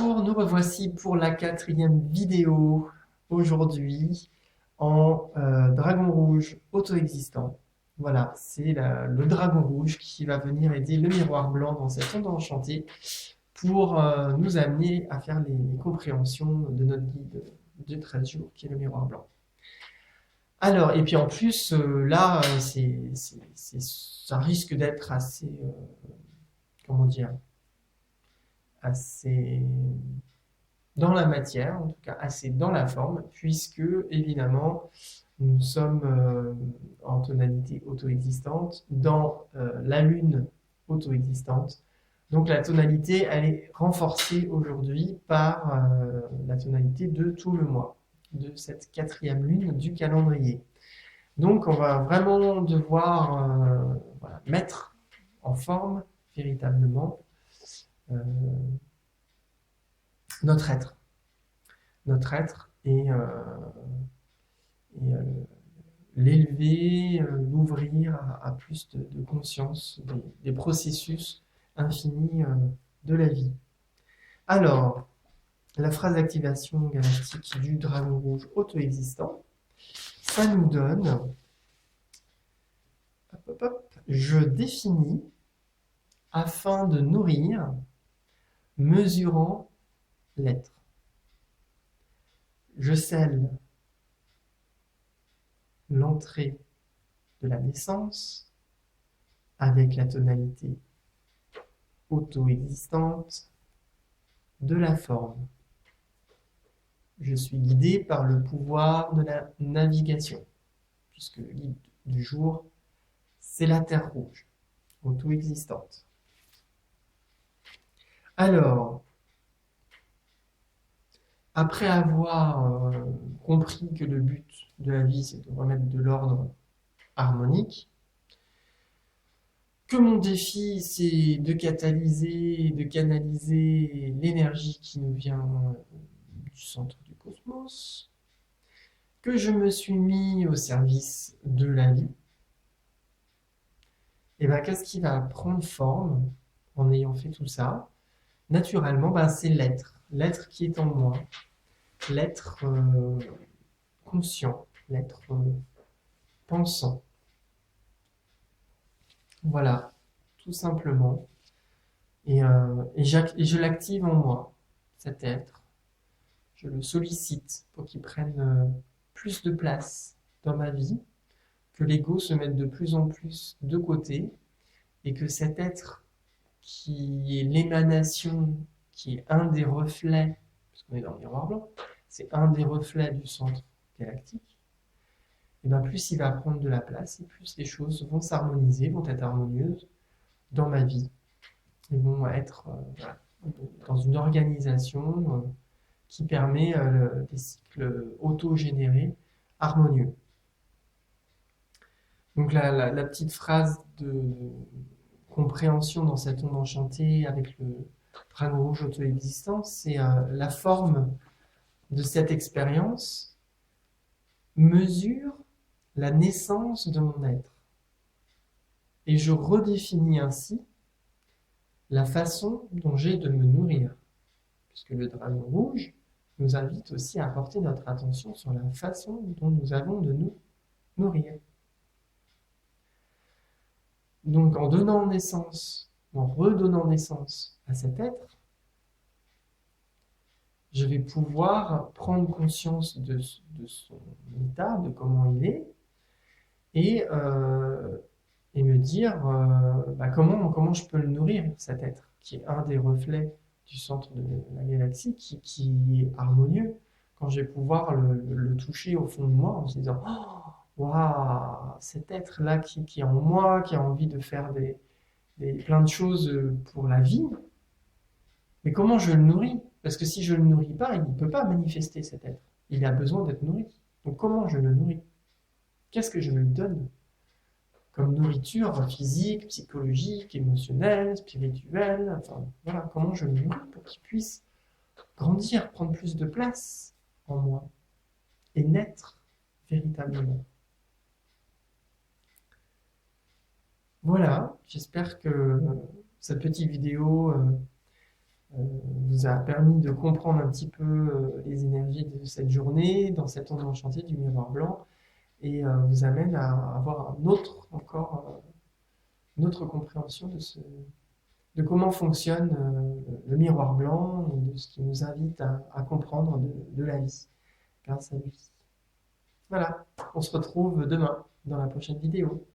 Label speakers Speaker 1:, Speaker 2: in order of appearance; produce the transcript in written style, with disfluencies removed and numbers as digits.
Speaker 1: Bonjour, nous revoici pour la 4e vidéo aujourd'hui en dragon rouge auto-existant. Voilà, c'est le dragon rouge qui va venir aider le miroir blanc dans cette onde enchantée pour nous amener à faire les compréhensions de notre guide de 13 jours qui est le miroir blanc. Alors, et puis en plus, là, ça risque d'être assez, comment dire, assez dans la matière, en tout cas assez dans la forme, puisque évidemment nous sommes en tonalité auto-existante dans la lune auto-existante. Donc la tonalité, elle est renforcée aujourd'hui par la tonalité de tout le mois, de cette 4e lune du calendrier. Donc on va vraiment devoir voilà, mettre en forme véritablement euh, notre être. Notre être et l'élever, l'ouvrir à plus de conscience des processus infinis de la vie. Alors, la phrase d'activation galactique du dragon rouge auto-existant, ça nous donne, hop, hop, hop, je définis afin de nourrir, mesurant l'être. Je scelle l'entrée de la naissance avec la tonalité auto-existante de la forme. Je suis guidé par le pouvoir de la navigation, puisque le guide du jour, c'est la Terre rouge, auto-existante. Alors, après avoir compris que le but de la vie, c'est de remettre de l'ordre harmonique, que mon défi, c'est de catalyser, de canaliser l'énergie qui nous vient du centre du cosmos, que je me suis mis au service de la vie, et bien qu'est-ce qui va prendre forme en ayant fait tout ça? Naturellement, ben, c'est l'être, l'être qui est en moi, l'être conscient, l'être pensant. Voilà, tout simplement. Et je l'active en moi, cet être. Je le sollicite pour qu'il prenne plus de place dans ma vie, que l'ego se mette de plus en plus de côté, et que cet être qui est l'émanation, qui est un des reflets, parce qu'on est dans le miroir blanc, c'est un des reflets du centre galactique, et bien plus il va prendre de la place, et plus les choses vont s'harmoniser, vont être harmonieuses dans ma vie. Ils vont être dans une organisation qui permet des cycles auto-générés harmonieux. Donc la petite phrase de compréhension dans cette onde enchantée avec le dragon rouge auto-existant, c'est la forme de cette expérience mesure la naissance de mon être. Et je redéfinis ainsi la façon dont j'ai de me nourrir. Puisque le dragon rouge nous invite aussi à porter notre attention sur la façon dont nous avons de nous nourrir. Donc en donnant naissance, en redonnant naissance à cet être, je vais pouvoir prendre conscience de son état, de comment il est, et me dire comment je peux le nourrir, cet être, qui est un des reflets du centre de la galaxie, qui est harmonieux, quand je vais pouvoir le toucher au fond de moi en se disant « Waouh, cet être-là qui est en moi, qui a envie de faire plein de choses pour la vie, mais comment je le nourris? Parce que si je ne le nourris pas, il ne peut pas manifester cet être. Il a besoin d'être nourri. Donc comment je le nourris? Qu'est-ce que je lui donne comme nourriture physique, psychologique, émotionnelle, spirituelle, enfin voilà, comment je le nourris pour qu'il puisse grandir, prendre plus de place en moi et naître véritablement. Voilà, j'espère que cette petite vidéo vous vous a permis de comprendre un petit peu les énergies de cette journée, dans cet endroit enchanté du miroir blanc, et vous amène à avoir une autre compréhension de comment fonctionne le miroir blanc et de ce qui nous invite à comprendre de la vie grâce à lui. Voilà, on se retrouve demain dans la prochaine vidéo.